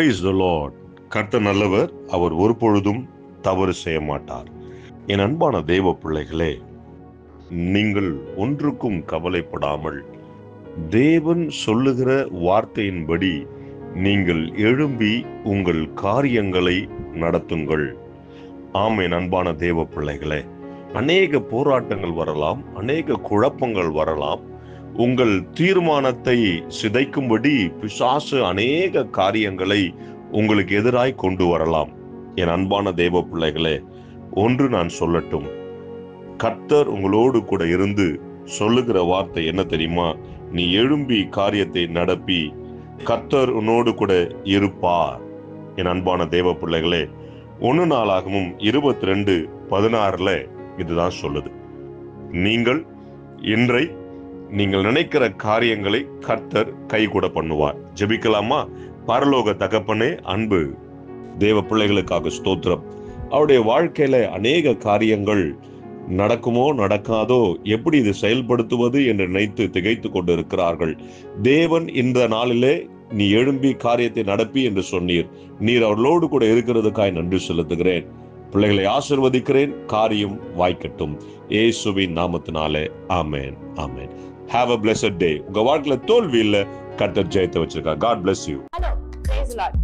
Praise the Lord. கர்த்தர் நல்லவர், அவர் ஒருபொழுதும் தவறு செய்ய மாட்டார். என் அன்பான தேவ பிள்ளைகளே, நீங்கள் ஒன்றுக்கும் கவலைப்படாமல் தேவன் சொல்லுகிற வார்த்தையின்படி நீங்கள் எழும்பி உங்கள் காரியங்களை நடத்துங்கள். ஆம், என் அன்பான தேவ பிள்ளைகளே, அநேக போராட்டங்கள் வரலாம், அநேக குழப்பங்கள் வரலாம். உங்கள் தீர்மானத்தை சிதைக்கும்படி பிசாசு அநேக காரியங்களை உங்களுக்கு எதிராய் கொண்டு வரலாம். என் அன்பான தேவ பிள்ளைகளே, ஒன்று நான் சொல்லட்டும், கர்த்தர் உங்களோடு கூட இருந்து சொல்லுகிற வார்த்தை என்ன தெரியுமா? நீ எழும்பி காரியத்தை நடப்பி, கர்த்தர் உன்னோடு கூட இருப்பார். என் அன்பான தேவ பிள்ளைகளே, 1 நாளாகமும் 22:16 இதுதான் சொல்லுது. நீங்கள் நினைக்கிற காரியங்களை கர்த்தர் கைகூட பண்ணுவார். ஜெபிக்கலாமா? பரலோக தகப்பனே, அன்பு தேவ பிள்ளைகளுக்காக ஸ்தோத்திரம். அவருடைய வாழ்க்கையில அநேக காரியங்கள் நடக்குமோ நடக்காதோ, எப்படி இது செயல்படுத்துவது என்று நினைத்து திகைத்து கொண்டு இருக்கிறார்கள். தேவன் இந்த நாளிலே நீ எழும்பி காரியத்தை நடப்பி என்று சொன்னீர். நீர் அவர்களோடு கூட இருக்கிறதுக்காய் நன்றி செலுத்துகிறேன். பிள்ளைகளை ஆசீர்வதிக்கிறேன். காரியம் வாய்க்கட்டும் இயேசுவின் நாமத்தினாலே. ஆமென், ஆமென். Have a blessed day. உங்க வாழ்க்கையில தோல்வி இல்ல, கர்த்தர் ஜெயத்தை வச்சிருக்கார். God bless you. Hello, praise the Lord.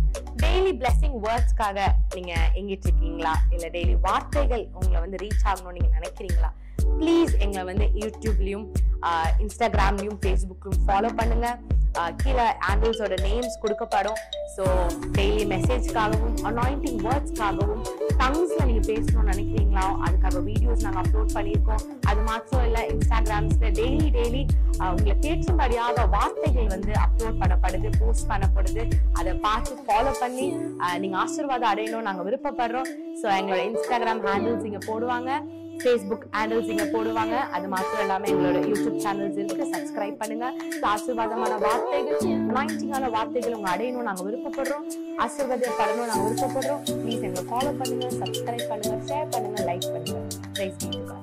Daily blessing wordsக்காக நீங்க எங்கிட்டு இருக்கீங்களா? இல்ல டெய்லி வார்த்தைகள் உங்களை ரீச் ஆகணும்னு நீங்க நினைக்கிறீங்களா? ப்ளீஸ் எங்களை யூடியூப்லயும் இன்ஸ்டாகிராம்லயும் ஃபேஸ்புக்லயும் ஃபாலோ பண்ணுங்க. கீழே ஹேண்டில்ஸோட நேம்ஸ் கொடுக்கப்படும். ஸோ டெய்லி மெசேஜ்க்காகவும் அனாயிண்டிங் வேர்ட்ஸ்க்காகவும் டங்ஸ்ல நீங்க பேசணும்னு நினைக்கிறீங்களா? அதுக்காக வீடியோஸ் நாங்கள் அப்லோட் பண்ணியிருக்கோம். அது மாத்திரம் இல்லை, இன்ஸ்டாகிராம்ஸ்ல டெய்லி உங்களை கேட்கும்படியாக வார்த்தைகள் அப்லோட் பண்ணப்படுது, போஸ்ட் பண்ணப்படுது. அதை பார்த்து ஃபாலோ பண்ணி நீங்க ஆசீர்வாதம் அடையணும் நாங்கள் விருப்பப்படுறோம். ஸோ எங்களோட இன்ஸ்டாகிராம் ஹேண்டில்ஸ் இங்க போடுவாங்க, ஃபேஸ்புக் ஹேண்டில்ஸ் இங்க போடுவாங்க. அது மாத்திரம் இல்லாம எங்களோட யூடியூப் சேனல்ஸ் இருக்கு, சப்ஸ்கிரைப் பண்ணுங்க. ஆசீர்வாதமான வார்த்தைகள், அனாயிண்டிங்கான வார்த்தைகள் உங்க அடையணும் நாங்க விருப்பப்படுறோம். ஆசீர்வாதப்படணும் நாங்க விருப்பப்படுறோம். ப்ளீஸ் எங்களை ஃபாலோ பண்ணுங்க, சப்ஸ்கிரைப் பண்ணுங்க, ஷேர் பண்ணுங்க, லைக் பண்ணுங்க. Praise be to God.